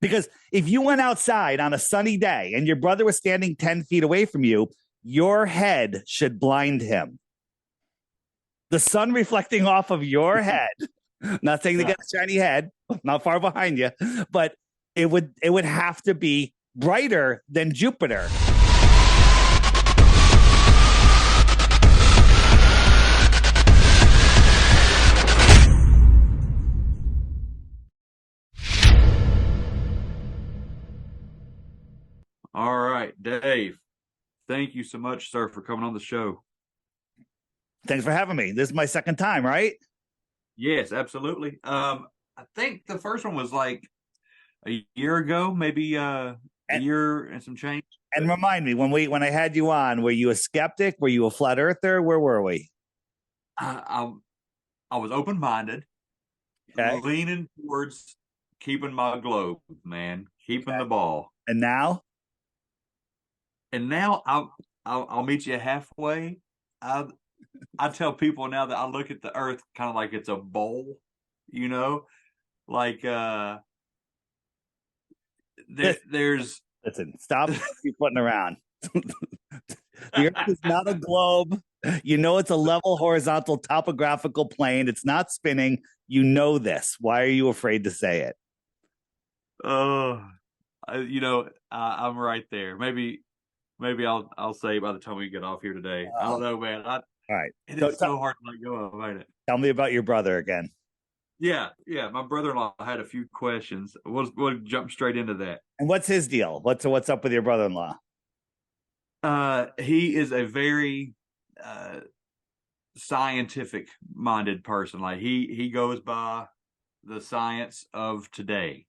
Because if you went outside on a sunny day and your brother was standing 10 feet away from you, your head should blind him. The sun reflecting off of your head, not saying they got a shiny head, not far behind you, but it would have to be brighter than Jupiter. All right, Dave. Thank you so much, sir, for coming on the show. Thanks for having me. This is my second time, right? Yes, absolutely. I think the first one was like a year ago, maybe a year and some change. And remind me, when I had you on, were you a skeptic? Were you a flat earther? Where were we? I was open-minded, leaning towards keeping my globe, man, keeping the ball. And now? And now I'll meet you halfway. I tell people now that I look at the Earth kind of like it's a bowl, you know, like there's. Listen, stop you putting around. The Earth is not a globe. You know, it's a level, horizontal, topographical plane. It's not spinning. You know this. Why are you afraid to say it? You know, I'm right there. Maybe I'll say by the time we get off here today. I don't know, man. All right. It is so hard to let go of, ain't it? Tell me about your brother again. Yeah. My brother-in-law had a few questions. We'll jump straight into that. And what's his deal? What's up with your brother-in-law? He is a very scientific-minded person. Like he goes by the science of today.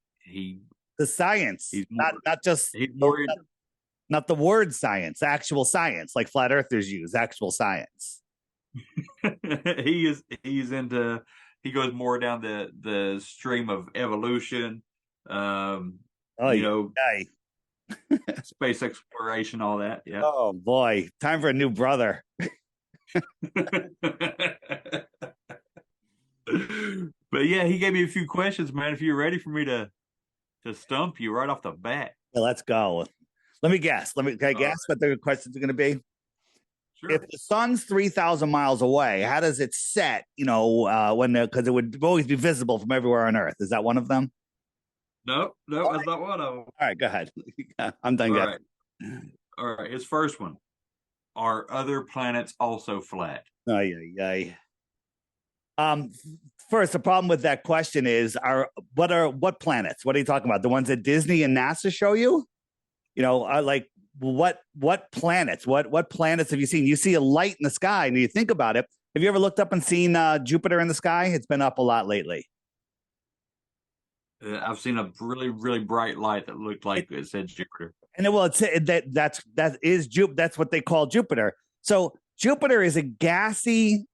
The science. He's not the word science, actual science, like flat earthers use, actual science. He goes more down the stream of evolution, space exploration, all that. Yeah. Oh boy, time for a new brother. But yeah, he gave me a few questions, man. If you're ready for me to stump you right off the bat. Yeah, let's go. Let me guess. Can I guess what the questions are going to be? Sure. If the sun's 3,000 miles away, how does it set? You know, because it would always be visible from everywhere on Earth. Is that one of them? No, that's not one of them. All right, go ahead. I'm done. All right. His first one: are other planets also flat? First, the problem with that question is, what planets? What are you talking about? The ones that Disney and NASA show you? You know, like what planets? What planets have you seen? You see a light in the sky, and you think about it. Have you ever looked up and seen Jupiter in the sky? It's been up a lot lately. I've seen a really, really bright light that looked like it said Jupiter. And that's what they call Jupiter. So Jupiter is a gassy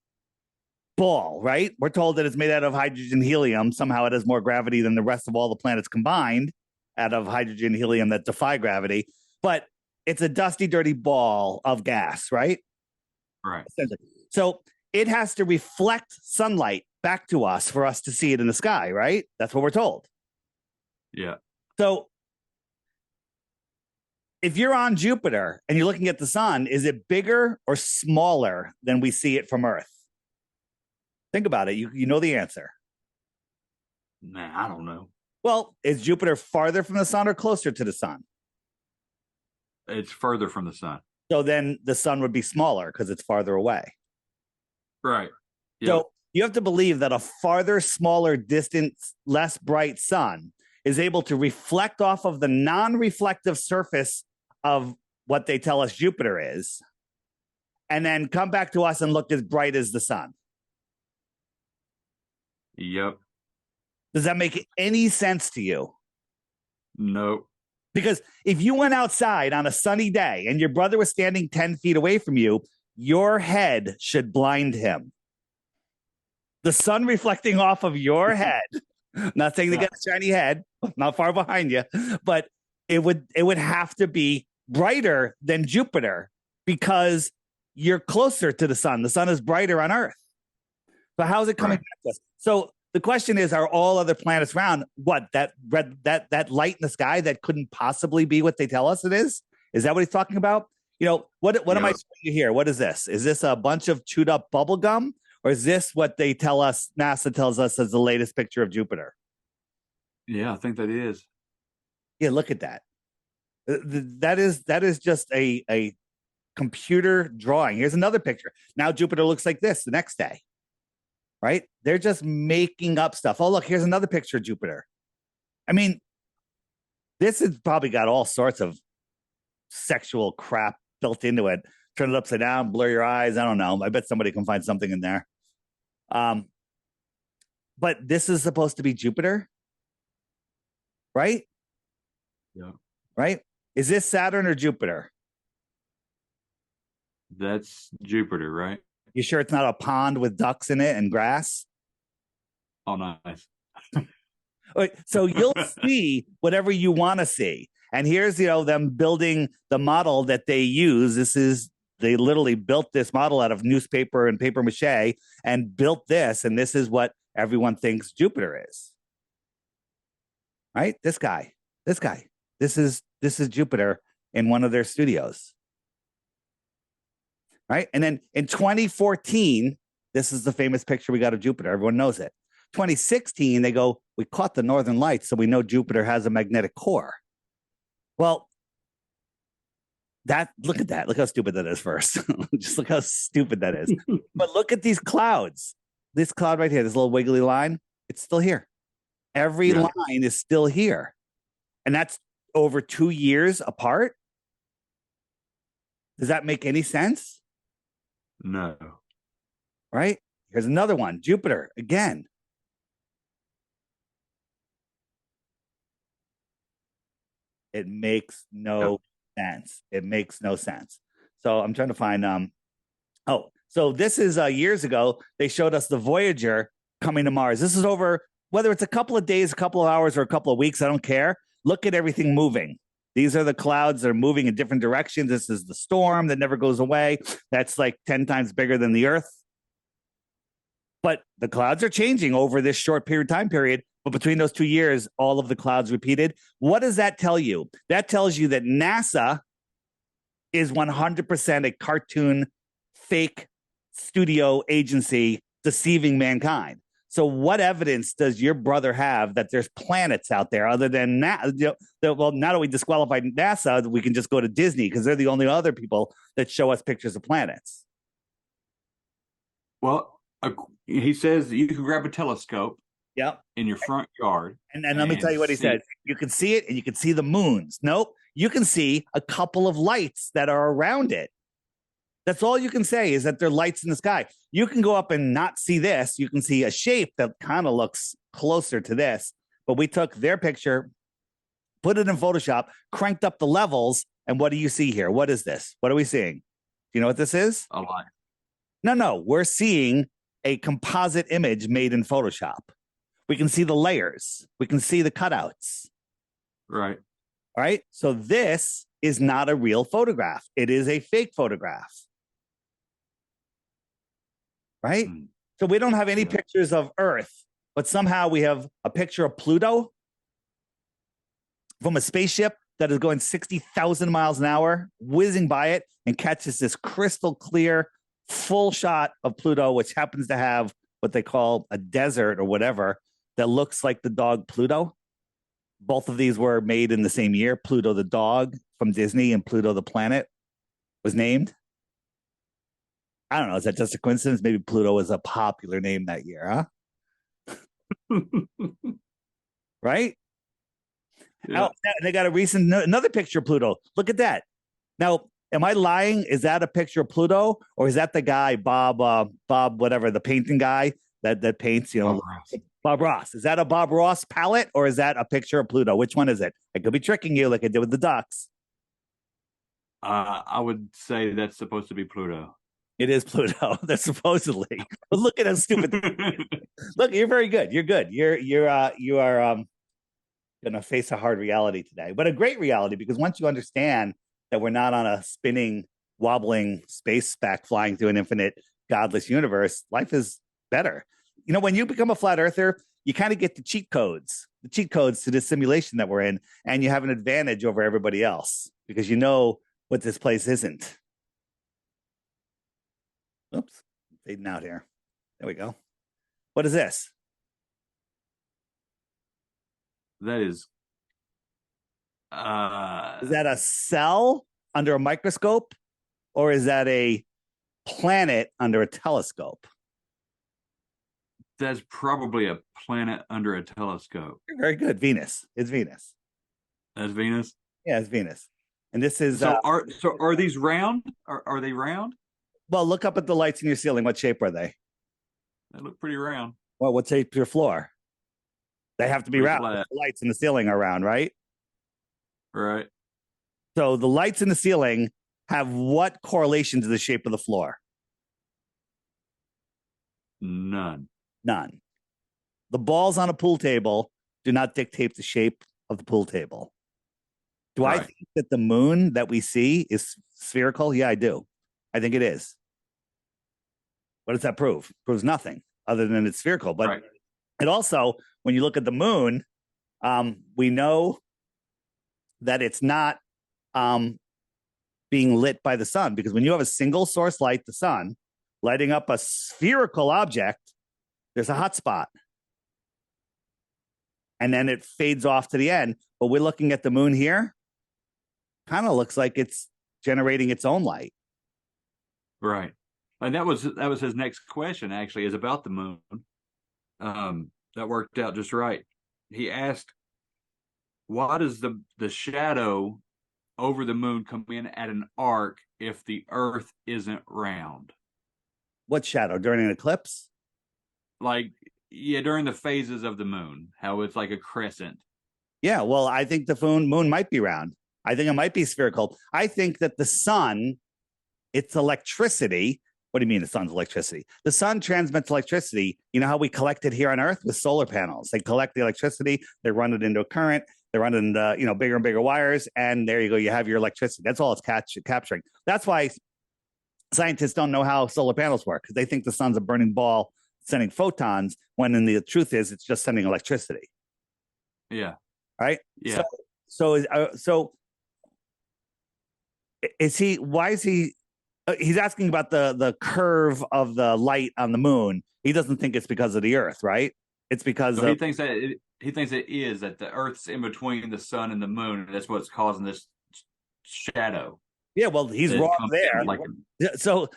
ball, right? We're told that it's made out of hydrogen helium. Somehow it has more gravity than the rest of all the planets combined, out of hydrogen helium that defy gravity. But it's a dusty, dirty ball of gas, right? Right. So it has to reflect sunlight back to us for us to see it in the sky, right? That's what we're told. Yeah. So if you're on Jupiter and you're looking at the sun, is it bigger or smaller than we see it from Earth? Think about it. You know the answer. Nah, I don't know. Well, is Jupiter farther from the sun or closer to the sun? It's further from the sun. So then the sun would be smaller because it's farther away. Right. Yep. So you have to believe that a farther, smaller, distant, less bright sun is able to reflect off of the non-reflective surface of what they tell us Jupiter is, and then come back to us and look as bright as the sun. Yep. Does that make any sense to you? No. Because if you went outside on a sunny day and your brother was standing 10 feet away from you, your head should blind him. The sun reflecting off of your head, not saying they got a shiny head, not far behind you, but it would have to be brighter than Jupiter because you're closer to the sun. The sun is brighter on Earth. So how's it coming back to us? So the question is, are all other planets round? What, that light in the sky that couldn't possibly be what they tell us it is? Is that what he's talking about? What am I showing you here? What is this? Is this a bunch of chewed up bubble gum? Or is this what they tell us, NASA tells us, as the latest picture of Jupiter? Yeah, I think that is. Yeah, look at that. That is just a computer drawing. Here's another picture. Now Jupiter looks like this the next day. Right? They're just making up stuff. Oh, look, here's another picture of Jupiter. I mean, this has probably got all sorts of sexual crap built into it. Turn it upside down, blur your eyes. I don't know. I bet somebody can find something in there. But this is supposed to be Jupiter, right? Yeah. Right? Is this Saturn or Jupiter? That's Jupiter, right? You sure it's not a pond with ducks in it and grass? Oh, nice. So you'll see whatever you want to see. And here's, them building the model that they use. They literally built this model out of newspaper and paper mache and built this. And this is what everyone thinks Jupiter is. Right? This guy. This is Jupiter in one of their studios. Right? And then in 2014, this is the famous picture we got of Jupiter. Everyone knows it. 2016, they go, we caught the northern lights, so we know Jupiter has a magnetic core. Well, look at that. Look how stupid that is first. Just look how stupid that is. But look at these clouds. This cloud right here, this little wiggly line, it's still here. Every line is still here. And that's over 2 years apart. Does that make any sense? No. Right? Here's another one. Jupiter, again. It makes no sense. It makes no sense. So I'm trying to find so this is years ago. They showed us the Voyager coming to Mars. This is over, whether it's a couple of days, a couple of hours, or a couple of weeks, I don't care. Look at everything moving. These are the clouds that are moving in different directions. This is the storm that never goes away. That's like 10 times bigger than the Earth. But the clouds are changing over this short time period. But between those 2 years, all of the clouds repeated. What does that tell you? That tells you that NASA is 100% a cartoon, fake studio agency deceiving mankind. So what evidence does your brother have that there's planets out there other than well, now that we disqualified NASA, we can just go to Disney because they're the only other people that show us pictures of planets. Well, he says you can grab a telescope in your front yard. And let me tell you what he said. You can see it and you can see the moons. Nope. You can see a couple of lights that are around it. That's all you can say is that there are lights in the sky. You can go up and not see this. You can see a shape that kind of looks closer to this. But we took their picture, put it in Photoshop, cranked up the levels. And what do you see here? What is this? What are we seeing? Do you know what this is? A light. No. We're seeing a composite image made in Photoshop. We can see the layers. We can see the cutouts. Right. All right. So this is not a real photograph. It is a fake photograph. Right? So we don't have any pictures of Earth, but somehow we have a picture of Pluto from a spaceship that is going 60,000 miles an hour, whizzing by it, and catches this crystal clear, full shot of Pluto, which happens to have what they call a desert or whatever that looks like the dog Pluto. Both of these were made in the same year. Pluto the dog from Disney and Pluto the planet was named. I don't know. Is that just a coincidence? Maybe Pluto was a popular name that year, huh? Right? Yeah. Oh, they got another picture of Pluto. Look at that. Now, am I lying? Is that a picture of Pluto, or is that the guy Bob, whatever, the painting guy that paints? Bob Ross. Is that a Bob Ross palette, or is that a picture of Pluto? Which one is it? I could be tricking you, like I did with the ducks. I would say that's supposed to be Pluto. It is Pluto. That's supposedly. But look at how stupid. Look, you're very good. You're good. You are going to face a hard reality today, but a great reality, because once you understand that we're not on a spinning, wobbling space speck flying through an infinite, godless universe, life is better. when you become a flat earther, you kind of get the cheat codes to this simulation that we're in, and you have an advantage over everybody else because you know what this place isn't. Oops, fading out here. There we go. What is this? That is Is that a cell under a microscope, or is that a planet under a telescope? That's probably a planet under a telescope. Very good. Venus. It's Venus. That's Venus. Yeah, it's Venus. And this is are these round? Are they round? well, look up at the lights in your ceiling. What shape are they? They look pretty round. Well, what shape is your floor? They have to be round. The lights in the ceiling are round, right? Right. So the lights in the ceiling have what correlation to the shape of the floor? None. None. The balls on a pool table do not dictate the shape of the pool table. Do I think that the moon that we see is spherical? Yeah, I do. I think it is. What does that prove? It proves nothing other than it's spherical. But it also, when you look at the moon, we know that it's not being lit by the sun, because when you have a single source light, the sun, lighting up a spherical object, there's a hot spot. And then it fades off to the end. But we're looking at the moon here. Kind of looks like it's generating its own light. Right. And that was his next question, actually, is about the moon. That worked out just right. He asked, why does the shadow over the moon come in at an arc if the Earth isn't round? What shadow? During an eclipse? During the phases of the moon, how it's like a crescent. Yeah, well, I think the moon might be round. I think it might be spherical. I think that the sun, it's electricity. What do you mean the sun's electricity? The sun transmits electricity. You know how we collect it here on Earth with solar panels? They collect the electricity, they run it into a current, they run it into bigger and bigger wires, and there you go. You have your electricity. That's all it's capturing. That's why scientists don't know how solar panels work, because they think the sun's a burning ball sending photons, when the truth is it's just sending electricity. Yeah. Right. Yeah. So is he? Why is he? He's asking about the curve of the light on the moon. He doesn't think it's because of the Earth, right? It's because he thinks that it is that the Earth's in between the sun and the moon, and that's what's causing this shadow. Yeah, well, he's wrong there. So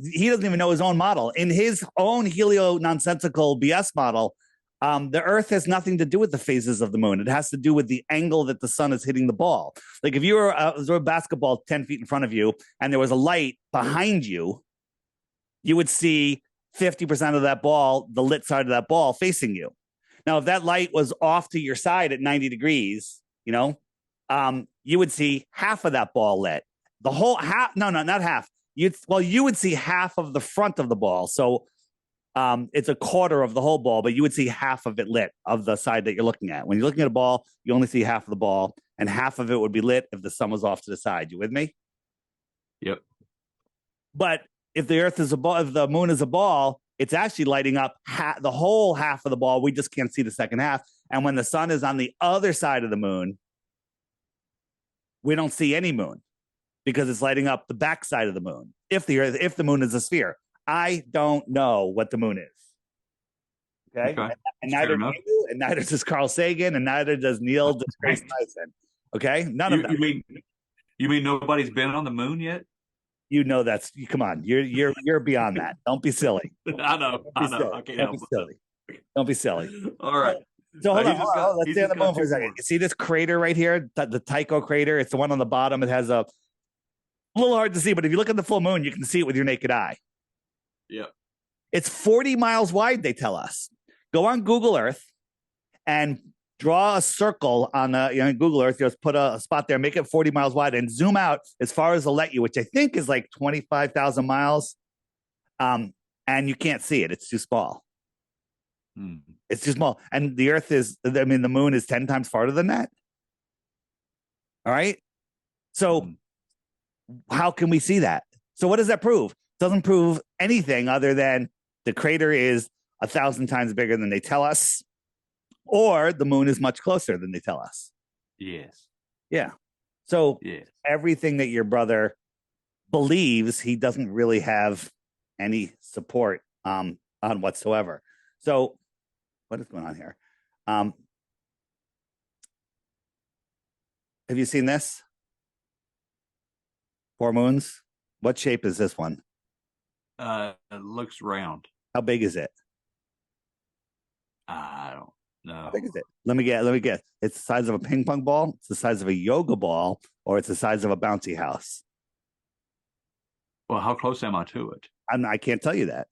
he doesn't even know his own model. In his own helio-nonsensical BS model, the Earth has nothing to do with the phases of the moon. It has to do with the angle that the sun is hitting the ball. Like if you were a basketball 10 feet in front of you and there was a light behind you, you would see 50% of that ball, the lit side of that ball, facing you. Now, if that light was off to your side at 90 degrees, you would see half of that ball lit. The whole half, no, not half. You would see half of the front of the ball. So it's a quarter of the whole ball, but you would see half of it lit of the side that you're looking at. When you're looking at a ball, you only see half of the ball, and half of it would be lit if the sun was off to the side. You with me? Yep. But if the Earth is a ball, if the moon is a ball, it's actually lighting up the whole half of the ball. We just can't see the second half. And when the sun is on the other side of the moon, we don't see any moon, because it's lighting up the back side of the moon. If the moon is a sphere, I don't know what the moon is. Okay. And neither do you, and neither does Carl Sagan, and neither does Neil deGrasse Tyson. Okay. None of them. You mean nobody's been on the moon yet? Come on. You're beyond that. Don't be silly. I know. I can't help it. Don't be silly. All right. So hold on. Let's stay on the moon for a second. You see this crater right here, the Tycho crater? It's the one on the bottom. It has a little hard to see, but if you look at the full moon, you can see it with your naked eye. Yeah. It's 40 miles wide, they tell us. Go on Google Earth and draw a circle on Google Earth. Just put a spot there, make it 40 miles wide, and zoom out as far as it'll let you, which I think is like 25,000 miles. And you can't see it. It's too small. It's too small. And the moon is 10 times farther than that. All right. So how can we see that? So what does that prove? It doesn't prove anything other than the crater is 1,000 times bigger than they tell us, or the moon is much closer than they tell us. Yes. Yeah. So Yes. everything that your brother believes, he doesn't really have any support on whatsoever. So what is going on here? Have you seen this? Four moons. What shape is this one? It looks round. How big is it? I don't know. How big is it? Let me get. It's the size of a ping pong ball. It's the size of a yoga ball, or it's the size of a bouncy house. Well, how close am I to it? I can't tell you that.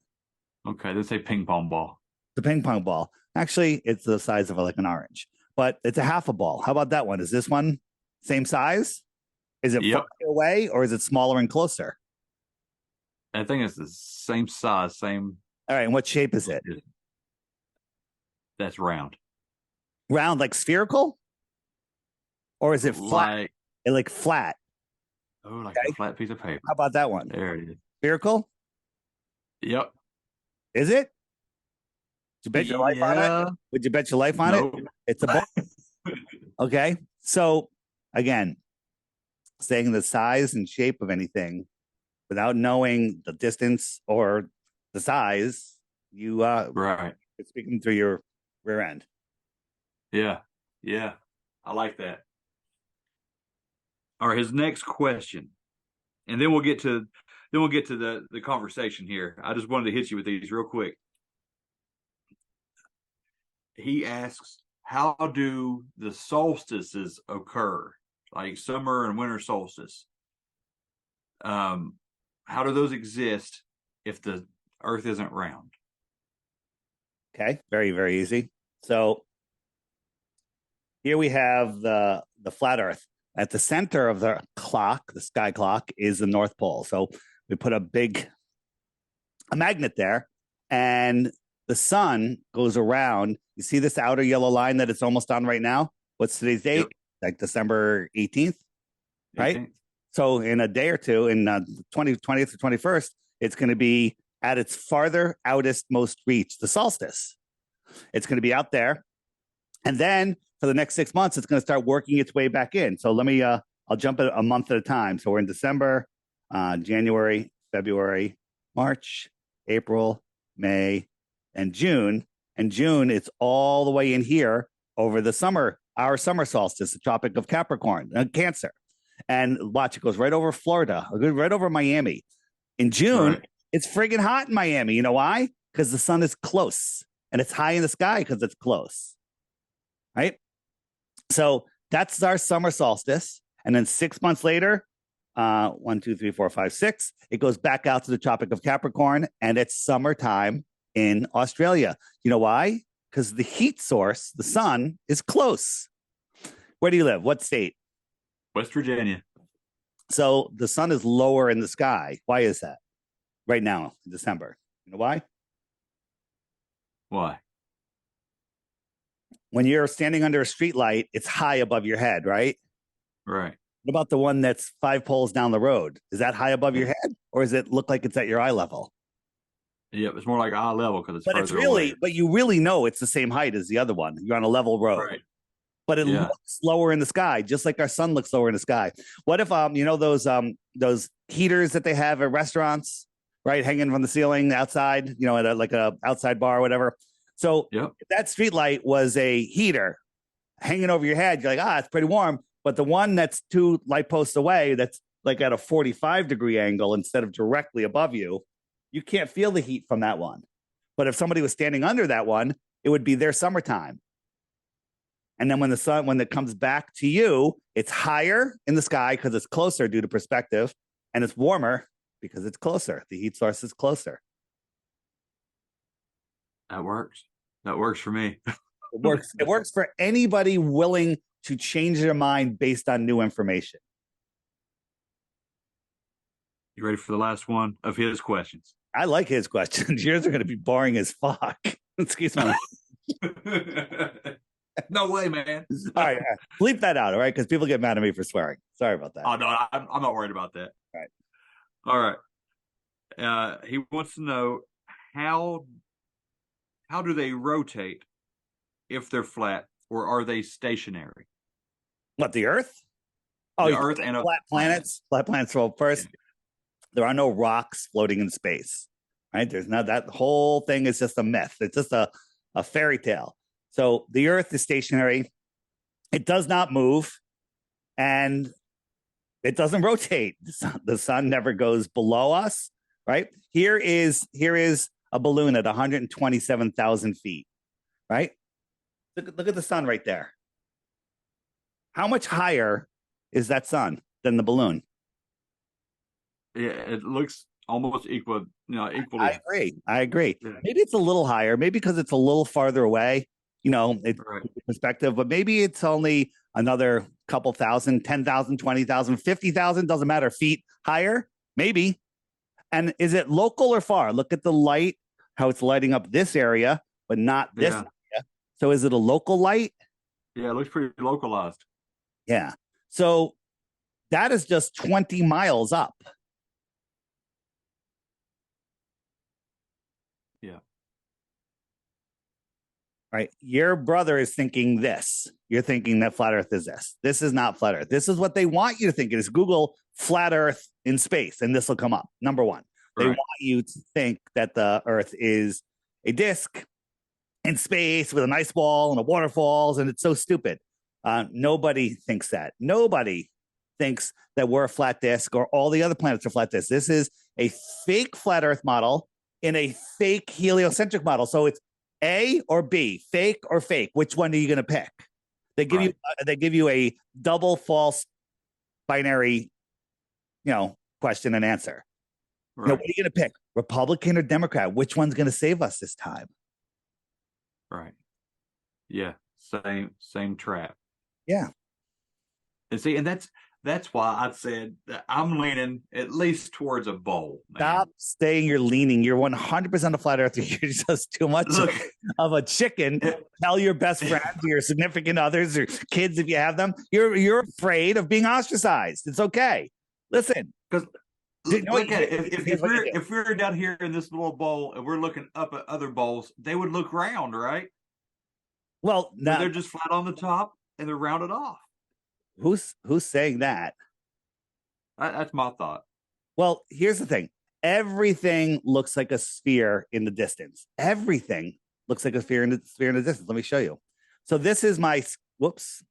Okay, let's say ping pong ball. The ping pong ball. Actually, it's the size of like an orange, but it's a half a ball. How about that one? Is this one same size? Is it Yep. farther away, or is it smaller and closer? I think it's the same size, same. All right. And what shape is it? That's round. Round, like spherical, or is it flat? Like flat. Oh, like a flat piece of paper. How about that one? There it is. Spherical? Yep. Is it? Would you bet your life on it? Would you bet your life on it? It's a ball. Okay. So again, saying the size and shape of anything without knowing the distance or the size, you right. You're speaking through your rear end. Yeah. Yeah. I like that. All right, his next question. And then we'll get to the conversation here. I just wanted to hit you with these real quick. He asks, how do the solstices occur? Like summer and winter solstice. How do those exist if the earth isn't round? Okay, very, very easy. So here we have the flat earth. At the center of the clock, the sky clock, is the North Pole. So we put a magnet there, and the sun goes around. You see this outer yellow line that it's almost on right now? What's today's date? Yep. Like December 18th, right? 18th. So in a day or two, in 20th or 21st, it's going to be at its farther outest most reach, the solstice. It's going to be out there. And then for the next 6 months, it's going to start working its way back in. So let me, I'll jump a month at a time. So we're in December, January, February, March, April, May, and June. And June, it's all the way in here over the summer, our summer solstice, the Tropic of Capricorn, Cancer. And watch, it goes right over Florida, right over Miami. In June, It's friggin' hot in Miami. You know why? Because the sun is close, and it's high in the sky because it's close. Right? So that's our summer solstice. And then 6 months later, 1, 2, 3, 4, 5, 6, it goes back out to the Tropic of Capricorn, and it's summertime in Australia. You know why? Because the heat source, the sun, is close. Where do you live? What state? West Virginia. So the sun is lower in the sky. Why is that? Right now, in December. You know why? Why? When you're standing under a street light, it's high above your head, right? Right. What about the one that's 5 poles down the road? Is that high above your head, or does it look like it's at your eye level? Yeah, it's more like eye level because it's but it's really away. But you really know it's the same height as the other one. You're on a level road. Right. But it looks lower in the sky, just like our sun looks lower in the sky. What if you know those heaters that they have at restaurants, right, hanging from the ceiling outside, you know, at like a outside bar or whatever. So if that street light was a heater hanging over your head, you're like, it's pretty warm. But the one that's 2 light posts away, that's like at a 45-degree angle instead of directly above you, you can't feel the heat from that one. But if somebody was standing under that one, it would be their summertime. And then when it comes back to you, it's higher in the sky because it's closer due to perspective, and it's warmer because it's closer. The heat source is closer. That works. That works for me. It works. It works for anybody willing to change their mind based on new information. You ready for the last one of his questions? I like his questions. Yours are going to be boring as fuck. Excuse me. No way, man. All right. Bleep that out, all right? Because people get mad at me for swearing. Sorry about that. Oh, no, I'm not worried about that. All right. He wants to know how how do they rotate if they're flat, or are they stationary? What, the Earth? Oh, The Earth and flat planets. Flat planets. Well, first, Yeah. there are no rocks floating in space, right? There's not, that whole thing is just a myth. It's just a fairy tale. So the Earth is stationary. It does not move, and it doesn't rotate. The sun never goes below us, right? Here is a balloon at 127,000 feet, right? Look at the sun right there. How much higher is that sun than the balloon? Yeah, it looks almost equal. Equally. I agree. Yeah. Maybe it's a little higher. Maybe because it's a little farther away. It's Right. perspective, but maybe it's only another couple thousand, 10,000, 20,000, 50,000, doesn't matter, feet higher, maybe. And is it local or far? Look at the light, how it's lighting up this area, but not this area. So is it a local light? Yeah, it looks pretty localized. Yeah. So that is just 20 miles up. Yeah. Right. Your brother is thinking this. You're thinking that flat Earth is this. This is not flat Earth. This is what they want you to think. It is Google flat Earth in space, and this will come up. Number one, they want you to think that the Earth is a disk in space with an ice ball and a waterfalls, and it's so stupid. Nobody thinks that. Nobody thinks that we're a flat disk or all the other planets are flat disks. This is a fake flat Earth model in a fake heliocentric model. So it's A or B, fake or fake. Which one are you going to pick? They give you a double false binary, question and answer. Right. What are you going to pick? Republican or Democrat? Which one's going to save us this time? Right. Yeah. Same trap. Yeah. And see, and that's why I said that I'm leaning at least towards a bowl. Man. Stop saying you're leaning. You're 100% a flat earther. You're just too much of a chicken. Tell your best friends, your significant others, or kids if you have them. You're afraid of being ostracized. It's okay. Listen, because look at it. If we're down here in this little bowl and we're looking up at other bowls, they would look round, right? Well, now they're just flat on the top and they're rounded off. Who's saying that? That's my thought. Well, here's the thing. Everything looks like a sphere in the distance. Everything looks like a sphere in the distance. Let me show you. So this is my, whoops.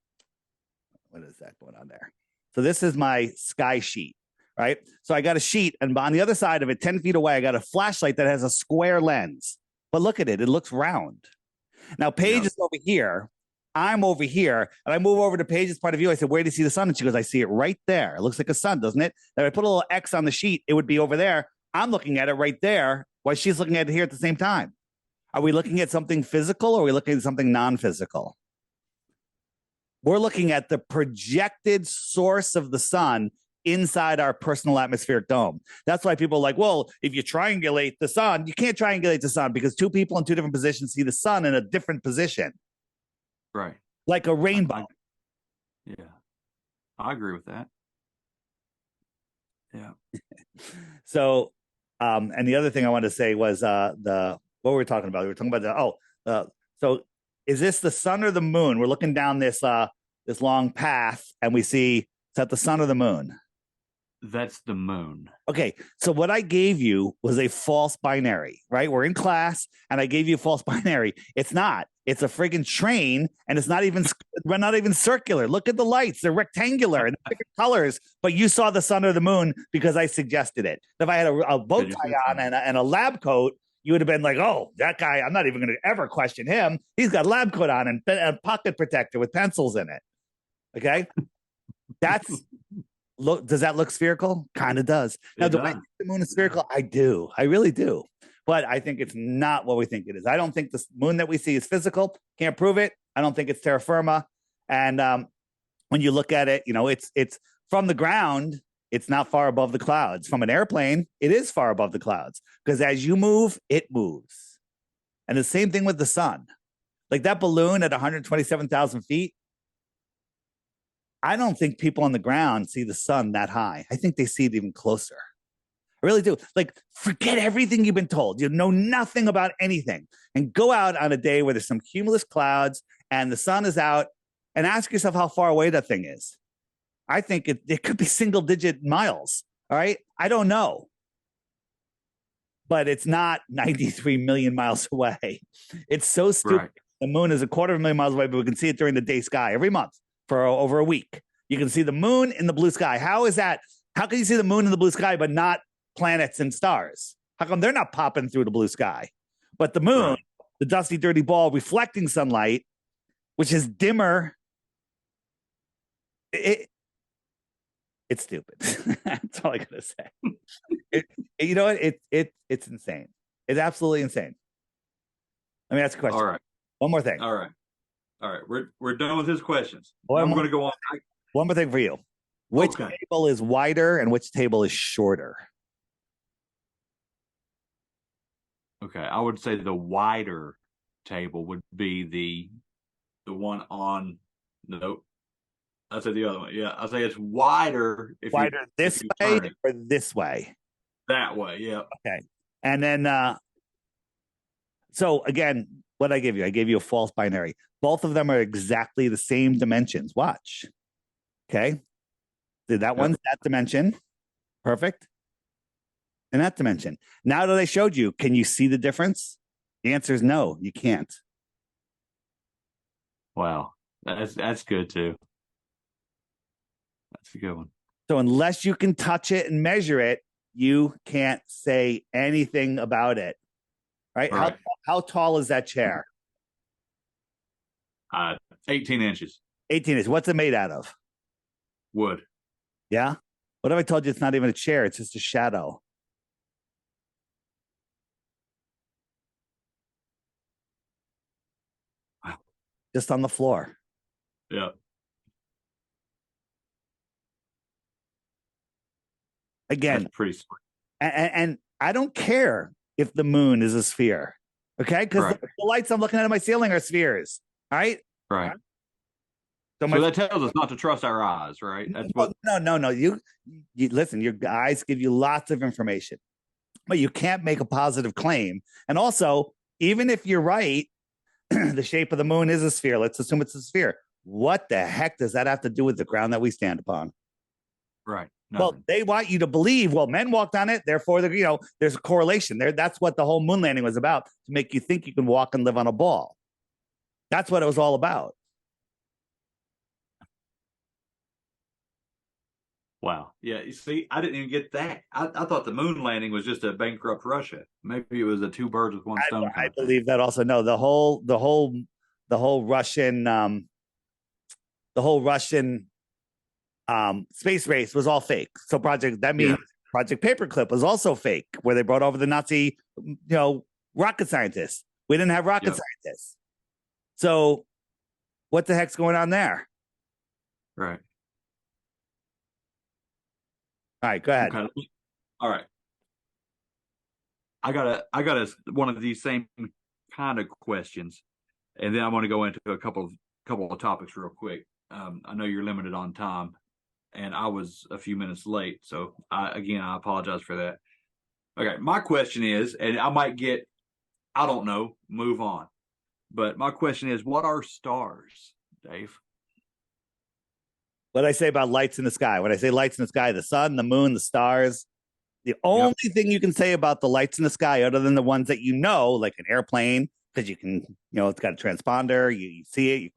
What is that going on there? So this is my sky sheet, right? So I got a sheet, and on the other side of it, 10 feet away, I got a flashlight that has a square lens. But look at it. It looks round. Now, Paige is over here. I'm over here, and I move over to Paige's point of view. I said, where do you see the sun? And she goes, I see it right there. It looks like a sun, doesn't it? Now, if I put a little X on the sheet, it would be over there. I'm looking at it right there while she's looking at it here at the same time. Are we looking at something physical, or are we looking at something non-physical? We're looking at the projected source of the sun inside our personal atmospheric dome. That's why people are like, well, if you triangulate the sun, you can't triangulate the sun because two people in two different positions see the sun in a different position. Right. Like a rainbow. Yeah. I agree with that. Yeah. So, and the other thing I wanted to say was what were we talking about? We were talking about so is this the sun or the moon? We're looking down this long path and we see, is that the sun or the moon? That's the moon. Okay, so what I gave you was a false binary, right? We're in class, and I gave you a false binary. It's not. It's a friggin' train, and we're not even circular. Look at the lights; they're rectangular and different colors. But you saw the sun or the moon because I suggested it. If I had a bow tie on and a lab coat, you would have been like, "Oh, that guy! I'm not even going to ever question him. He's got a lab coat on and a pocket protector with pencils in it." Okay, that's. Look, does that look spherical? Kind of does. Now, do I think the moon is spherical? I do. I really do. But I think it's not what we think it is. I don't think the moon that we see is physical. Can't prove it. I don't think it's terra firma. And when you look at it, it's from the ground. It's not far above the clouds. From an airplane, it is far above the clouds because as you move, it moves. And the same thing with the sun. Like that balloon at 127,000 feet. I don't think people on the ground see the sun that high. I think they see it even closer. I really do. Like, forget everything you've been told. You know nothing about anything, and go out on a day where there's some cumulus clouds and the sun is out, and ask yourself how far away that thing is. I think it could be single digit miles. All right. I don't know, but it's not 93 million miles away. It's so stupid. Right. The moon is 250,000 miles away, but we can see it during the day sky every month for over a week. You can see the moon in the blue sky. How is that? How can you see the moon in the blue sky, but not planets and stars? How come they're not popping through the blue sky? But the moon, right, the dusty, dirty ball reflecting sunlight, which is dimmer, it's stupid. That's all I gotta say. You know what? It's insane. It's absolutely insane. Let me ask a question. All right. One more thing. All right. We're done with his questions. I'm going to go on. One more thing for you. Which table is wider and which table is shorter? Okay, I would say the wider table would be the one on. Nope. I'd say the other one. Yeah, I'd say it's wider. Wider this way or this way? That way, yeah. Okay. And then, so again, what I give you? I gave you a false binary. Both of them are exactly the same dimensions. Watch. Okay. That one's that dimension. Perfect. And that dimension. Now that I showed you, can you see the difference? The answer is no, you can't. Wow. That's good too. That's a good one. So unless you can touch it and measure it, you can't say anything about it. Right? How tall is that chair? 18 inches. 18 inches. What's it made out of? Wood. Yeah? What if I told you it's not even a chair? It's just a shadow. Wow. Just on the floor. Yeah. Again, that's pretty sweet. And I don't care if the moon is a sphere, okay? Because the lights I'm looking at in my ceiling are spheres, all right? Right. So that tells us not to trust our eyes, right? That's what. No. You listen. Your eyes give you lots of information, but you can't make a positive claim. And also, even if you're right, the shape of the moon is a sphere. Let's assume it's a sphere. What the heck does that have to do with the ground that we stand upon? Right. Nothing. Well, they want you to believe, well, men walked on it, therefore, there's a correlation there. That's what the whole moon landing was about, to make you think you can walk and live on a ball. That's what it was all about. Wow. Yeah. You see, I didn't even get that. I thought the moon landing was just a bankrupt Russia. Maybe it was a two birds with one stone. I believe that also. No, the whole Russian space race was all fake. So Project Paperclip was also fake, where they brought over the Nazi, rocket scientists. We didn't have rocket scientists. So what the heck's going on there? Right. All right, go ahead. Okay. All right. I got one of these same kind of questions, and then I want to go into a couple of topics real quick. I know you're limited on time, and I was a few minutes late, so I apologize for that. Okay, my question is, and I might get, I don't know, move on, but my question is, what are stars, Dave? What I say about lights in the sky? When I say lights in the sky, the sun, the moon, the stars. The only thing you can say about the lights in the sky, other than the ones that like an airplane, because you can, it's got a transponder, you see it,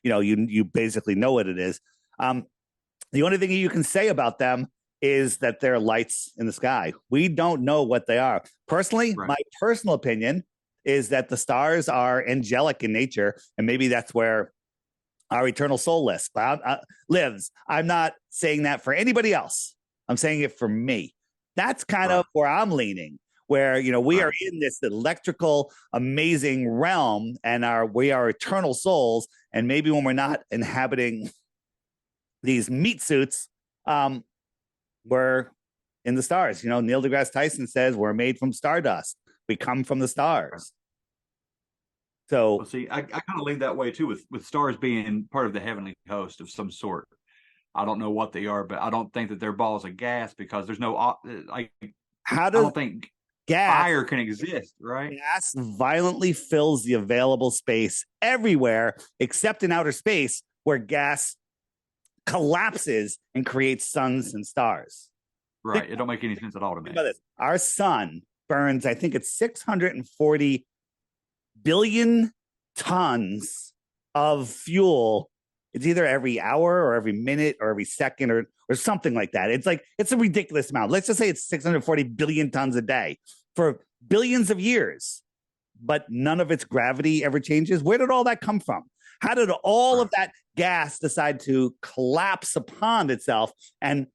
you basically know what it is. The only thing you can say about them is that they're lights in the sky. We don't know what they are. Personally, my personal opinion is that the stars are angelic in nature, and maybe that's where our eternal soul lives. I'm not saying that for anybody else. I'm saying it for me. That's kind of where I'm leaning, where, we are in this electrical, amazing realm, and we are eternal souls. And maybe when we're not inhabiting these meat suits, we're in the stars. Neil deGrasse Tyson says we're made from stardust. We come from the stars. So, well, see, I kind of lean that way too, with stars being part of the heavenly host of some sort. I don't know what they are, but I don't think that they're balls of gas, because there's no How I does don't think gas fire can exist, right? gas violently fills the available space everywhere except in outer space where gas collapses and creates suns and stars. Right. It don't make any sense at all to Think me. about this. Our sun burns, I think it's 640 billion tons of fuel. It's either every hour or every minute or every second or something like that. It's a ridiculous amount. Let's just say it's 640 billion tons a day for billions of years, but none of its gravity ever changes. Where did all that come from? How did all of that gas decide to collapse upon itself and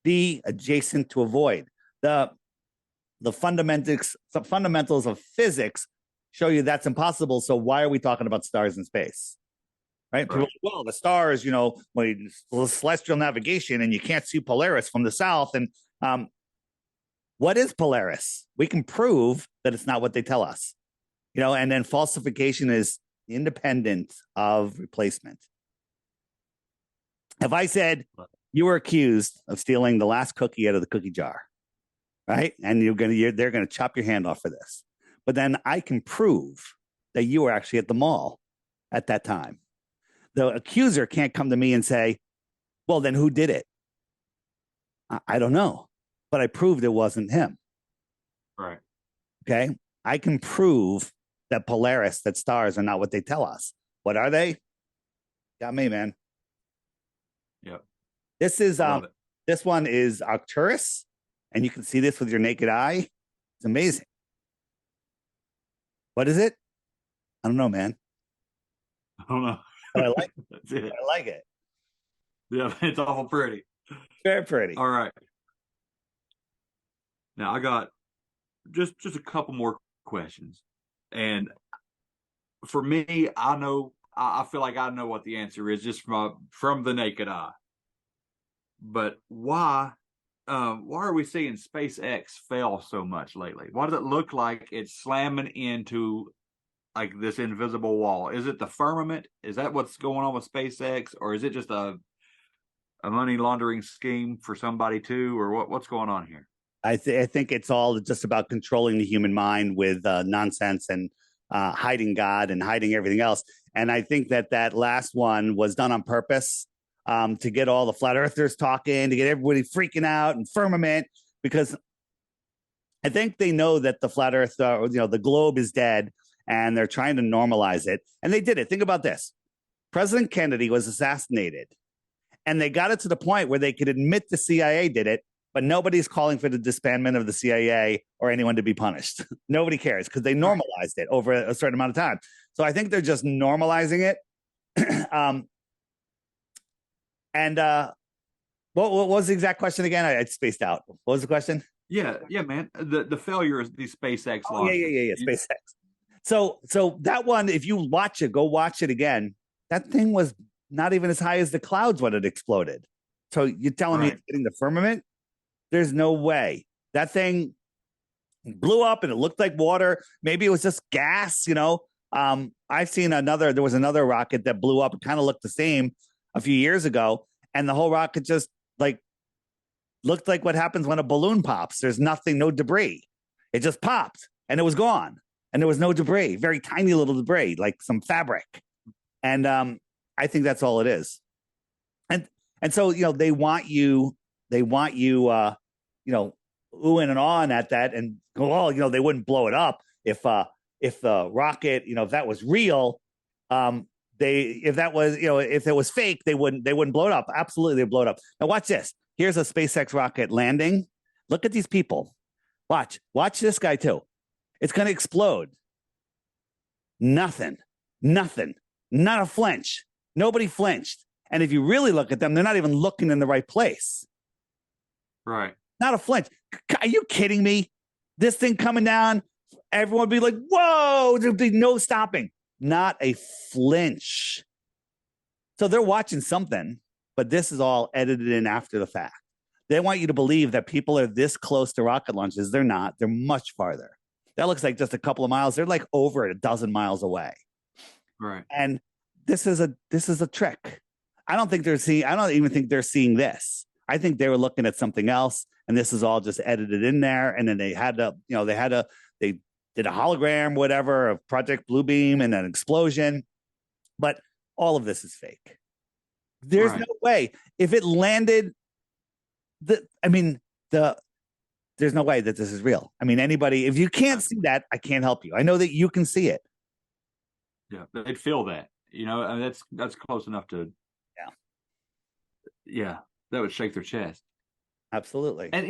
be adjacent to a void? The fundamentals of physics show you that's impossible. So why are we talking about stars in space? Right? People are like, well, the stars, celestial navigation, and you can't see Polaris from the south. And what is Polaris? We can prove that it's not what they tell us. And then falsification is independent of replacement. If I said you were accused of stealing the last cookie out of the cookie jar, right? And they're gonna chop your hand off for this. But then I can prove that you were actually at the mall at that time. The accuser can't come to me and say, well, then who did it? I don't know, but I proved it wasn't him. Right. Okay. I can prove that Polaris, that stars are not what they tell us. What are they? Got me, man. Yep. This one is Arcturus, and you can see this with your naked eye. It's amazing. What is it? I don't know, man. I don't know. But I like it. That's it. I like it. Yeah, it's awful pretty. Very pretty. All right. Now I got just a couple more questions. And for me, I feel like I know what the answer is just from the naked eye. But why are we seeing SpaceX fail so much lately? Why does it look like it's slamming into like this invisible wall? Is it the firmament? Is that what's going on with SpaceX, or is it just a money laundering scheme for somebody too, or what's going on here? I think it's all just about controlling the human mind with nonsense and hiding God and hiding everything else. And I think that last one was done on purpose to get all the flat earthers talking, to get everybody freaking out and firmament, because I think they know that the flat earth, the globe is dead, and they're trying to normalize it. And they did it. Think about this. President Kennedy was assassinated, and they got it to the point where they could admit the CIA did it, but nobody's calling for the disbandment of the CIA or anyone to be punished. Nobody cares because they normalized it over a certain amount of time. So I think they're just normalizing it. What was the exact question again? I spaced out. What was the question? Yeah, man. The failure is these SpaceX launches. Yeah. SpaceX. So that one, if you watch it, go watch it again. That thing was not even as high as the clouds when it exploded. So you're telling me it's hitting the firmament? There's no way. That thing blew up and it looked like water. Maybe it was just gas, I've seen there was another rocket that blew up. It kind of looked the same a few years ago. And the whole rocket just looked like what happens when a balloon pops. There's nothing, no debris. It just popped and it was gone. And there was no debris, very tiny little debris, like some fabric. And I think that's all it is. And so, they want you, oohing and ahhing at that and go, oh, they wouldn't blow it up if the rocket, if that was real, if it was fake, they wouldn't blow it up. Absolutely, they blow it up. Now watch this. Here's a SpaceX rocket landing. Look at these people. Watch this guy too. It's going to explode. Nothing, not a flinch. Nobody flinched. And if you really look at them, they're not even looking in the right place. Right. Not a flinch. Are you kidding me? This thing coming down, everyone would be like, whoa, there'd be no stopping. Not a flinch. So they're watching something, but this is all edited in after the fact. They want you to believe that people are this close to rocket launches. They're not. They're much farther. That looks like just a couple of miles. They're like over a dozen miles away. Right. And this is a trick. I don't even think they're seeing this. I think they were looking at something else, and this is all just edited in there. And then they did a hologram, whatever, of Project Bluebeam and an explosion. But all of this is fake. There's no way. If it landed, there's no way that this is real. I mean, anybody, if you can't see that, I can't help you. I know that you can see it. Yeah, they'd feel that. I mean, that's close enough to. Yeah, that would shake their chest. Absolutely. And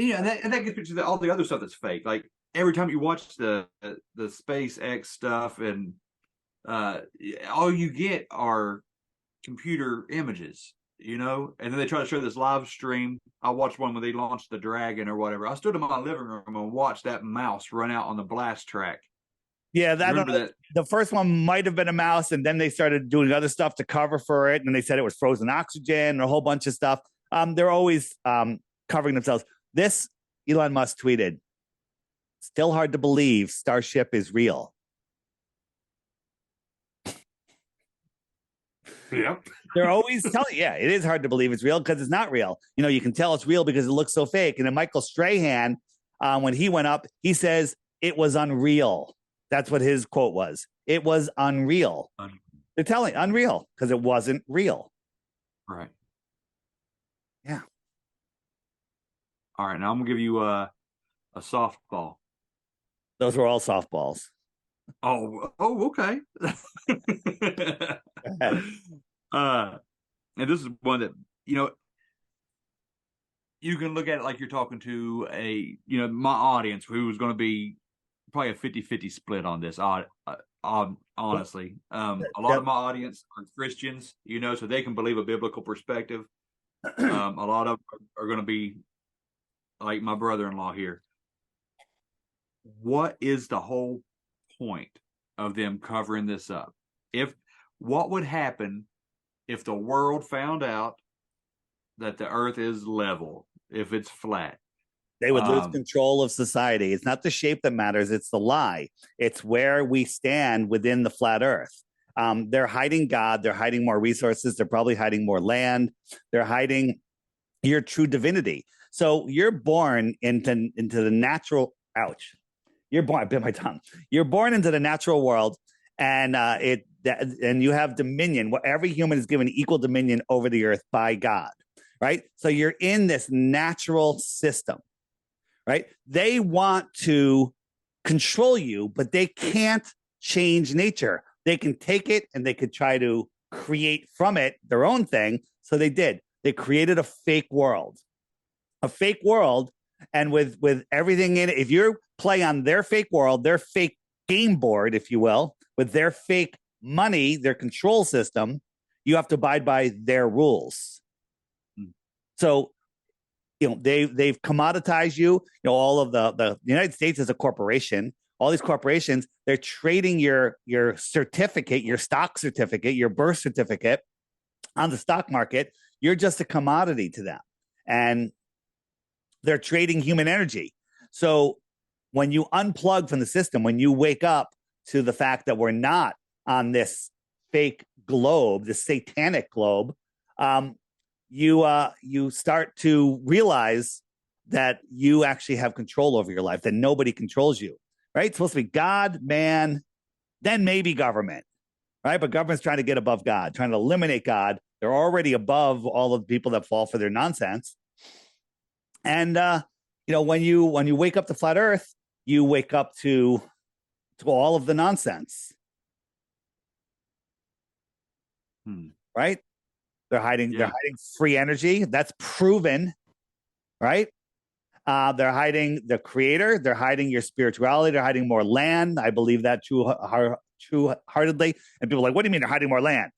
that gets to all the other stuff that's fake. Like every time you watch the SpaceX stuff, and all you get are computer images, and then they try to show this live stream. I watched one when they launched the Dragon or whatever. I stood in my living room and watched that mouse run out on the blast track. Yeah, that the first one might have been a mouse, and then they started doing other stuff to cover for it, and they said it was frozen oxygen and a whole bunch of stuff. They're always covering themselves. This, Elon Musk tweeted, "Still hard to believe Starship is real." Yep. They're always telling you, it is hard to believe it's real because it's not real. You can tell it's real because it looks so fake. And then Michael Strahan, when he went up, he says it was unreal. That's what his quote was. It was unreal. They're telling unreal because it wasn't real. Right. Yeah. All right. Now I'm going to give you a softball. Those were all softballs. Oh, okay. And this is one that, you can look at it like you're talking to my audience, who's going to be probably a 50-50 split on this. Honestly, a lot of my audience are Christians, so they can believe a biblical perspective. A lot of them are going to be like my brother-in-law here. What is the whole point of them covering this up? What would happen if the world found out that the earth is level, if it's flat? They would lose control of society. It's not the shape that matters. It's the lie. It's where we stand within the flat earth. They're hiding God. They're hiding more resources. They're probably hiding more land. They're hiding your true divinity. So you're born into the natural, ouch. You're born, I bit my tongue. You're born into the natural world, and you have dominion. Every human is given equal dominion over the earth by God, right? So you're in this natural system, right? They want to control you, but they can't change nature. They can take it and they could try to create from it their own thing. So they did. They created a fake world, and with everything in it. If you play on their fake world, their fake game board, if you will, with their fake money, their control system, you have to abide by their rules. So, they've commoditized you. All of the United States is a corporation. All these corporations, they're trading your certificate, your stock certificate, your birth certificate on the stock market. You're just a commodity to them. And they're trading human energy. So when you unplug from the system, when you wake up to the fact that we're not on this fake globe, this satanic globe, you start to realize that you actually have control over your life, that nobody controls you, right? It's supposed to be God, man, then maybe government, right? But government's trying to get above God, trying to eliminate God. They're already above all of the people that fall for their nonsense. And, when you wake up to flat earth, you wake up to all of the nonsense. Right? They're hiding free energy. That's proven, right? They're hiding the creator. They're hiding your spirituality. They're hiding more land. I believe that true-heartedly. And people are like, what do you mean they're hiding more land?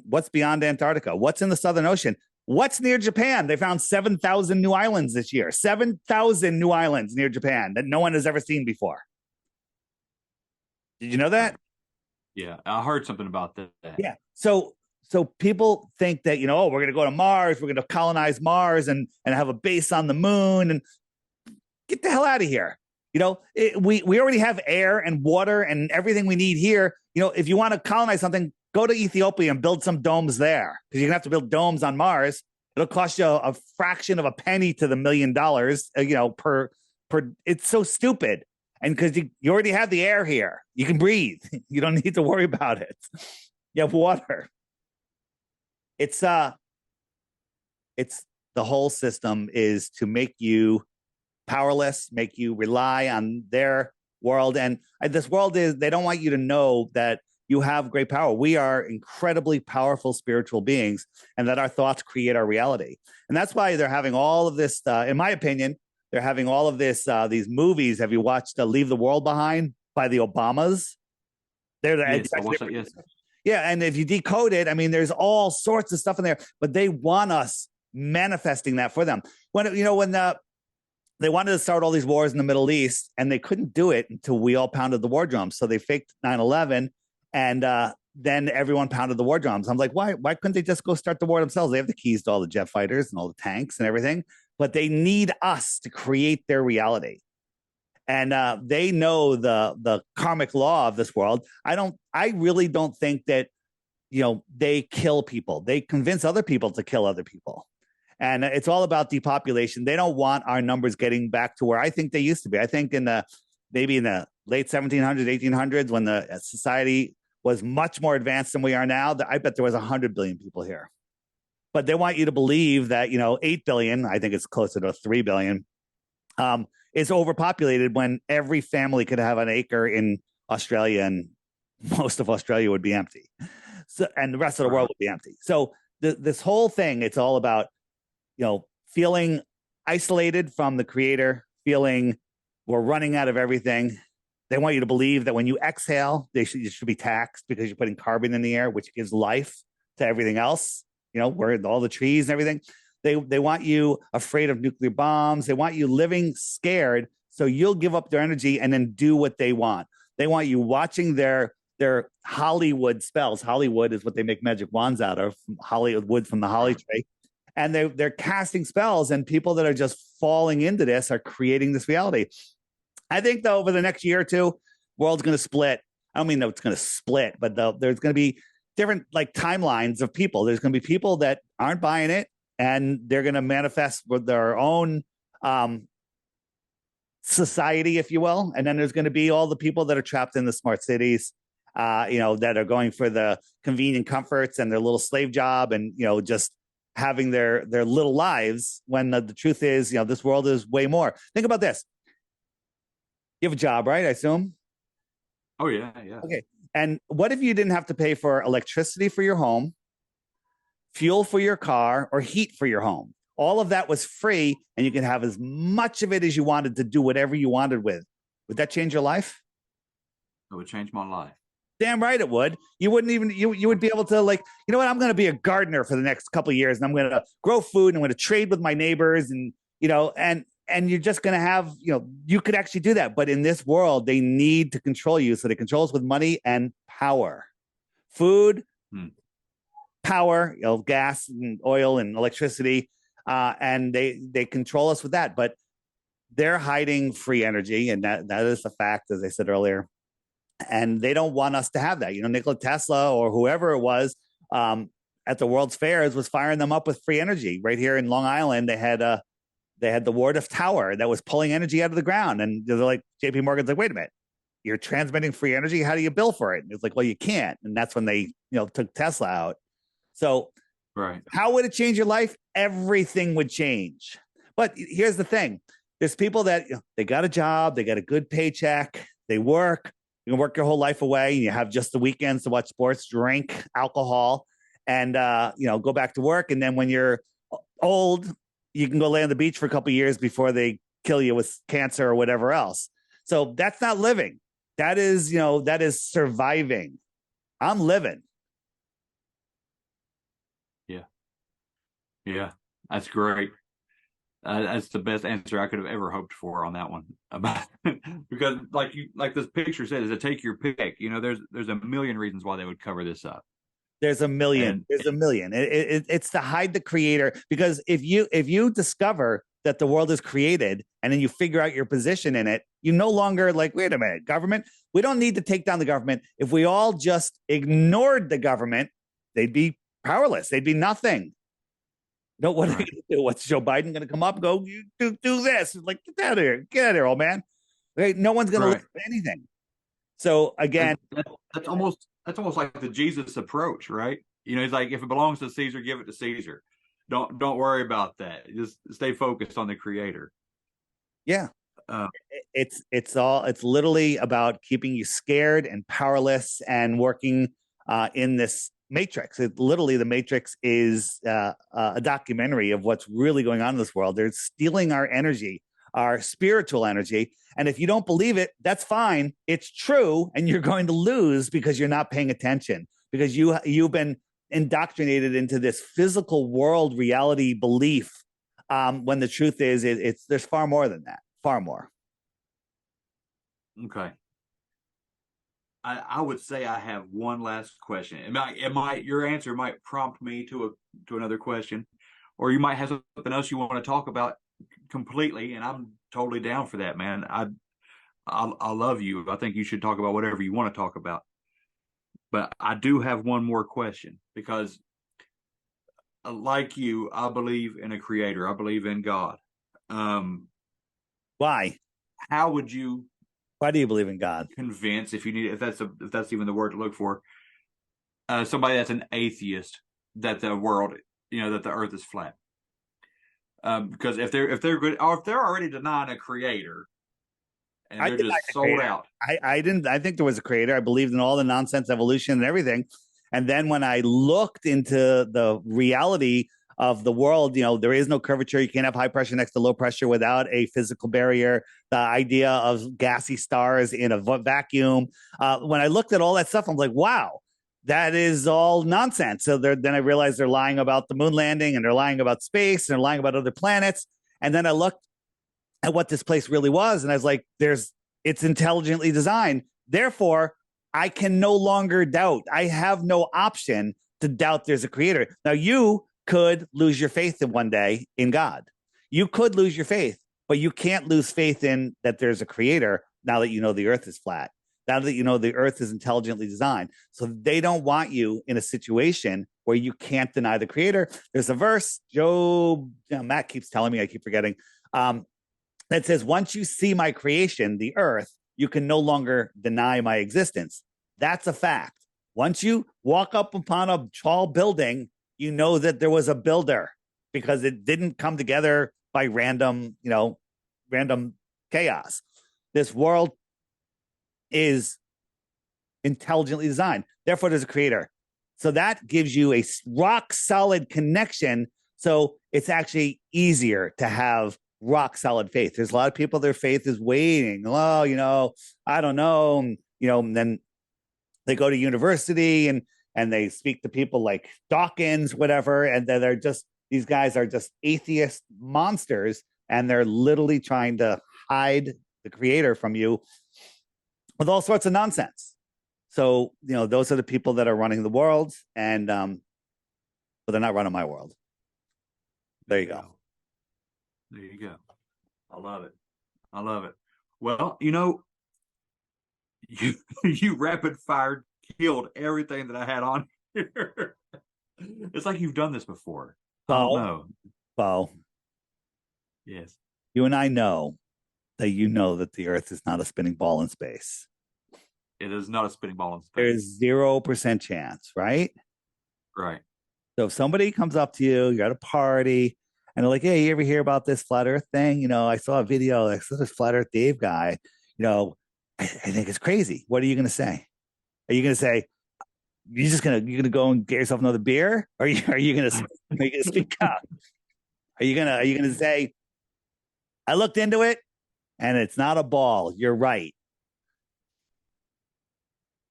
What's beyond Antarctica? What's in the Southern Ocean? What's near Japan? They found 7,000 new islands this year. 7,000 new islands near Japan that no one has ever seen before. Did you know that? Yeah, I heard something about that. Yeah. So people think that, we're going to go to Mars, we're going to colonize Mars and have a base on the moon, and get the hell out of here. We already have air and water and everything we need here. If you want to colonize something, go to Ethiopia and build some domes there, because you're going to have to build domes on Mars. It'll cost you a fraction of a penny to the $1 million, per. It's so stupid. And because you already have the air here, you can breathe. You don't need to worry about it. You have water. It's the whole system is to make you powerless, make you rely on their world. And this world they don't want you to know that you have great power. We are incredibly powerful spiritual beings, and that our thoughts create our reality. And that's why they're having all of this, in my opinion, they're having all of this, these movies. Have you watched Leave the World Behind by the Obamas? They're Yes. Yeah, and if you decode it, I mean, there's all sorts of stuff in there, but they want us manifesting that for them. When they wanted to start all these wars in the Middle East, and they couldn't do it until we all pounded the war drums. So they faked 9/11, and then everyone pounded the war drums. I'm like, why couldn't they just go start the war themselves? They have the keys to all the jet fighters and all the tanks and everything, but they need us to create their reality. And they know the karmic law of this world. I really don't think that, they kill people. They convince other people to kill other people. And it's all about depopulation. They don't want our numbers getting back to where I think they used to be. I think maybe in the late 1700s, 1800s, when the society was much more advanced than we are now, I bet there was 100 billion people here. But they want you to believe that, 8 billion, I think it's closer to 3 billion, is overpopulated when every family could have an acre in Australia, and most of Australia would be empty. So, and the rest of the world would be empty. So this whole thing, it's all about, feeling isolated from the creator, feeling we're running out of everything. They want you to believe that when you exhale, you should be taxed because you're putting carbon in the air, which gives life to everything else, where all the trees and everything. They want you afraid of nuclear bombs. They want you living scared, so you'll give up their energy and then do what they want. They want you watching their Hollywood spells. Hollywood is what they make magic wands out of, Hollywood wood from the holly tree. And they're casting spells, and people that are just falling into this are creating this reality. I think, though, over the next year or two, world's going to split. I don't mean that it's going to split, but there's going to be different timelines of people. There's going to be people that aren't buying it, and they're going to manifest with their own society, if you will. And then there's going to be all the people that are trapped in the smart cities, that are going for the convenient comforts and their little slave job, and just having their little lives, when the truth is, this world is way more. Think about this. You have a job, right? I assume. Oh yeah. Okay. And what if you didn't have to pay for electricity for your home, fuel for your car, or heat for your home? All of that was free, and you could have as much of it as you wanted to do whatever you wanted with. Would that change your life? It would change my life. Damn right it would. You wouldn't even, you would be able to, what, I'm going to be a gardener for the next couple of years, and I'm going to grow food, and I'm going to trade with my neighbors, and, and you're just going to have, you could actually do that. But in this world, they need to control you. So they control us with money and power, food, power, gas and oil and electricity. And they control us with that, but they're hiding free energy. And that is a fact, as I said earlier. And they don't want us to have that. Nikola Tesla or whoever it was at the World's Fairs was firing them up with free energy. Right here in Long Island, they had the Ward Tower that was pulling energy out of the ground. And they're like, JP Morgan's like, wait a minute, you're transmitting free energy. How do you bill for it? And it's like, well, you can't. And that's when they, took Tesla out. So right. How would it change your life? Everything would change. But here's the thing. There's people that they got a job, they got a good paycheck, they work. You can work your whole life away, and you have just the weekends to watch sports, drink alcohol, and go back to work. And then when you're old, you can go lay on the beach for a couple of years before they kill you with cancer or whatever else. So that's not living. That is, that is surviving. I'm living. Yeah, that's great. That's the best answer I could have ever hoped for on that one. Because like this picture says, to take your pick. There's a million reasons why they would cover this up. There's a million. It's to hide the creator, because if you discover that the world is created and then you figure out your position in it, you no longer wait a minute, government. We don't need to take down the government. If we all just ignored the government, they'd be powerless. They'd be nothing. No, what are they Right. going to do? What's Joe Biden going to come up and go, you do this? It's like, get out of here, old man. Right? No one's going to Right. listen to anything. So again, That's almost like the Jesus approach, right? You know, he's like, if it belongs to Caesar, give it to Caesar. Don't worry about that. Just stay focused on the creator. yeah, Uh, it's literally about keeping you scared and powerless and working in this matrix. Literally, the matrix is a documentary of what's really going on in this world. They're stealing our energy, our spiritual energy. And if you don't believe it, that's fine. It's true, and you're going to lose because you're not paying attention, because you've been indoctrinated into this physical world reality belief. When the truth is, it's there's far more than that. Far more. okay. I would say I have one last question. Your answer might prompt me to another question, or you might have something else you want to talk about completely, and I'm totally down for that, man. I love you. I think you should talk about whatever you want to talk about. But I do have one more question because, like you, I believe in a creator. I believe in God. Um, Why? how would you Why do you believe in God? convince, if that's even the word to look for, somebody that's an atheist that the world, that the Earth is flat? Because if they're good, or if they're already denying a creator and I they're deny just the sold creator. out. I didn't. I think there was a creator. I believed in all the nonsense, evolution, and everything. And then when I looked into the reality of the world, there is no curvature. You can't have high pressure next to low pressure without a physical barrier. The idea of gassy stars in a vacuum. When I looked at all that stuff, I'm like, wow, that is all nonsense. So then I realized they're lying about the moon landing, and they're lying about space, and they're lying about other planets. And then I looked at what this place really was, and I was like, it's intelligently designed. Therefore, I can no longer doubt. I have no option to doubt there's a creator. Now, you could lose your faith in one day in God. You could lose your faith, but you can't lose faith in that there's a creator now that you know the earth is flat. Now that you know the earth is intelligently designed. So they don't want you in a situation where you can't deny the creator. There's a verse, Job, Matt keeps telling me, I keep forgetting, that says, once you see my creation, the earth, you can no longer deny my existence. That's a fact. Once you walk up upon a tall building, you know that there was a builder, because it didn't come together by random chaos. This world is intelligently designed. Therefore, there's a creator. So that gives you a rock solid connection. So it's actually easier to have rock solid faith. There's a lot of people, their faith is waiting. Oh, I don't know. And then they go to university and they speak to people like Dawkins, whatever, and these guys are just atheist monsters, and they're literally trying to hide the creator from you with all sorts of nonsense. So, those are the people that are running the world, and but they're not running my world. There you go. There you go. I love it. I love it. Well, you you rapid fire killed everything that I had on here. It's like you've done this before. I don't know. Bo, Yes. you and I know that the earth is not a spinning ball in space. It is not a spinning ball in space. There's 0% chance, right? Right. So if somebody comes up to you, you're at a party, and they're like, "Hey, you ever hear about this flat Earth thing? I saw a video. I saw this flat Earth Dave guy. I think it's crazy." What are you going to say? Are you going to say you're gonna go and get yourself another beer? Or are you going to speak up? Are you gonna say, "I looked into it, and it's not a ball. You're right."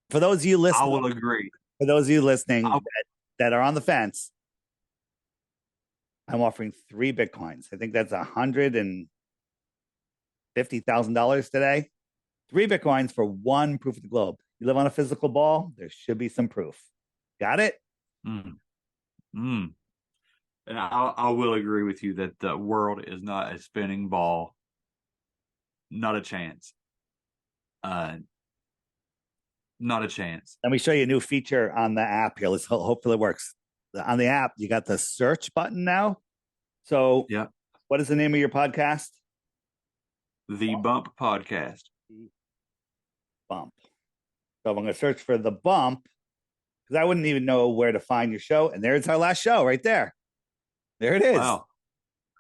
For those of you listening, I will agree. For those of you listening that are on the fence, I'm offering 3 Bitcoins. I think that's $150,000 today. 3 Bitcoins for 1 proof of the globe. You live on a physical ball, there should be some proof. Got it? Mm. Mm. And I will agree with you that the world is not a spinning ball. Not a chance. Not a chance. Let me show you a new feature on the app here. Hopefully it works. On the app, you got the search button now. So, Yeah. what is the name of your podcast? The Bump Podcast. Bump. So, I'm going to search for The Bump because I wouldn't even know where to find your show. And there's our last show right there. There it is. Wow.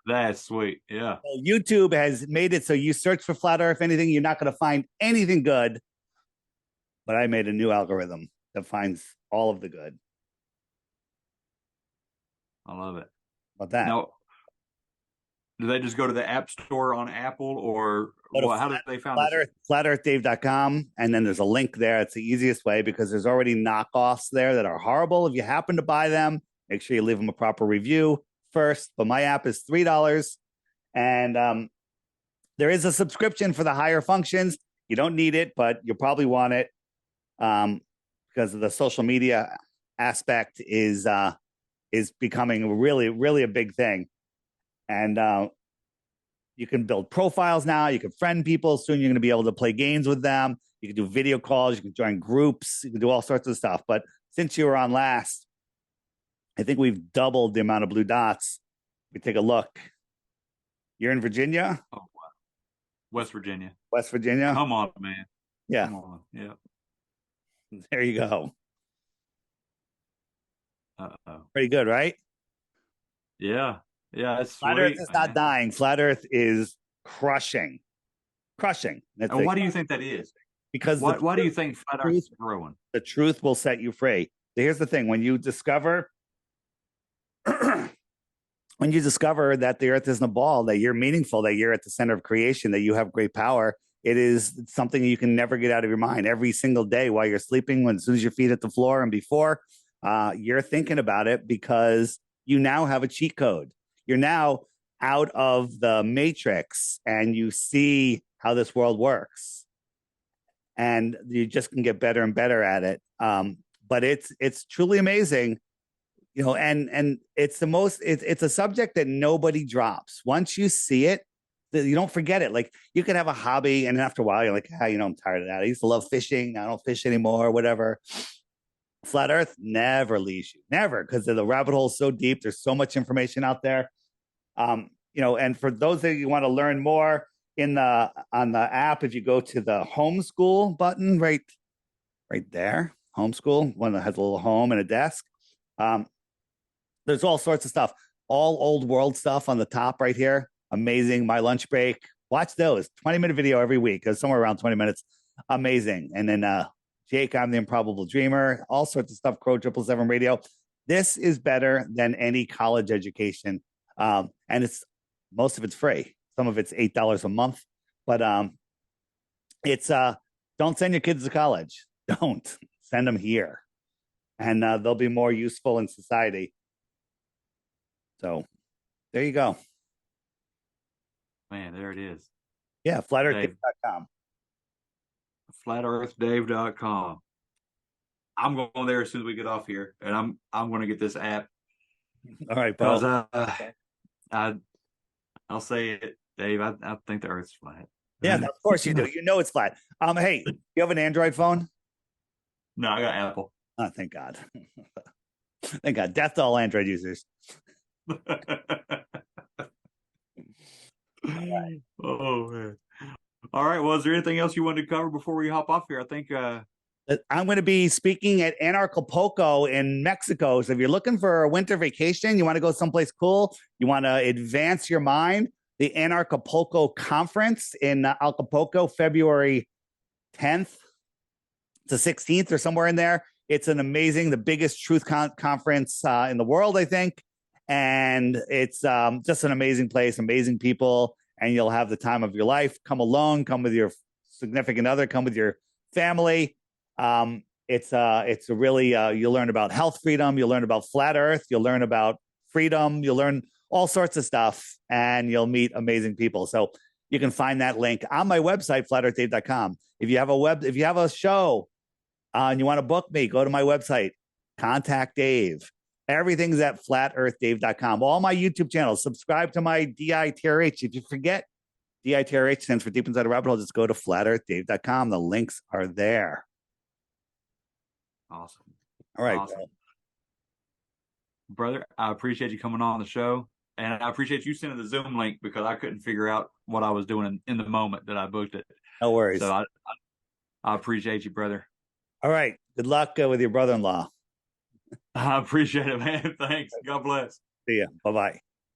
That's sweet. Yeah. So YouTube has made it so you search for Flat Earth anything, you're not going to find anything good. But I made a new algorithm that finds all of the good. I love it. About that. Now, do they just go to the App Store on Apple, or how did they find this? FlatEarthDave.com, and then there's a link there. It's the easiest way because there's already knockoffs there that are horrible. If you happen to buy them, make sure you leave them a proper review first. But my app is $3, and there is a subscription for the higher functions. You don't need it, but you'll probably want it because of the social media aspect is becoming really, really a big thing. And you can build profiles now. You can friend people. Soon you're going to be able to play games with them. You can do video calls. You can join groups. You can do all sorts of stuff. But since you were on last, I think we've doubled the amount of blue dots. We take a look. You're in Virginia? Oh, wow. West Virginia. West Virginia? Come on, man. Yeah. Come on. Yeah. There you go. Uh-oh. Pretty good, right? Yeah. Yeah, it's Flat sweet, Earth is not dying. Flat Earth is crushing. Crushing. And why do you think that is? Because why do you think Flat Earth is growing? The truth will set you free. Here's the thing. When you discover that the earth isn't a ball, that you're meaningful, that you're at the center of creation, that you have great power, it is something you can never get out of your mind. Every single day while you're sleeping, as soon as your feet hit the floor and before, you're thinking about it because you now have a cheat code. You're now out of the matrix and you see how this world works. And you just can get better and better at it. But it's truly amazing. You know, and it's it's a subject that nobody drops. Once you see it, you don't forget it. Like you could have a hobby and after a while you're like, I'm tired of that. I used to love fishing. I don't fish anymore, whatever. Flat Earth never leaves you. Never, because the rabbit hole is so deep. There's so much information out there. And for those of you who want to learn more on the app, if you go to the homeschool button right there, homeschool, one that has a little home and a desk. There's all sorts of stuff, all old world stuff on the top right here. Amazing. My lunch break. Watch those. 20-minute video every week. It's somewhere around 20 minutes. Amazing. And then Jake, I'm the Improbable Dreamer. All sorts of stuff. Crow 777 Radio. This is better than any college education. And most of it's free. Some of it's $8 a month. But it's don't send your kids to college. Don't send them here. And they'll be more useful in society. So there you go. Man, there it is. Yeah, flatearthdave.com. Flatearthdave.com. I'm going there as soon as we get off here, and I'm going to get this app. All right, Paul. I'll say it, Dave. I think the Earth's flat. Yeah, of course you do. You know it's flat. Hey, you have an Android phone? No, I got Apple. Oh, thank God. Thank God. Death to all Android users. Right. Oh man. All right. Well, is there anything else you wanted to cover before we hop off here? I think I'm going to be speaking at Acapulco in Mexico. So if you're looking for a winter vacation, you want to go someplace cool, you want to advance your mind, the Acapulco conference in Acapulco, February 10th to 16th or somewhere in there. It's the biggest truth conference in the world, I think. And it's just an amazing place, amazing people, and you'll have the time of your life. Come alone, come with your significant other, come with your family. It's a really, you'll learn about health freedom, you'll learn about flat earth, you'll learn about freedom, you'll learn all sorts of stuff, and you'll meet amazing people. So you can find that link on my website, flatearthdave.com. If you have a show and you want to book me, go to my website, contact Dave. Everything's at flatearthdave.com. All my YouTube channels, subscribe to my DITRH. If you forget, DITRH stands for Deep Inside a Rabbit Hole. Just go to flatearthdave.com. The links are there. Awesome. All right. Awesome. Brother, I appreciate you coming on the show. And I appreciate you sending the Zoom link because I couldn't figure out what I was doing in the moment that I booked it. No worries. So I appreciate you, brother. All right. Good luck with your brother-in-law. I appreciate it, man. Thanks. God bless. See ya. Bye-bye.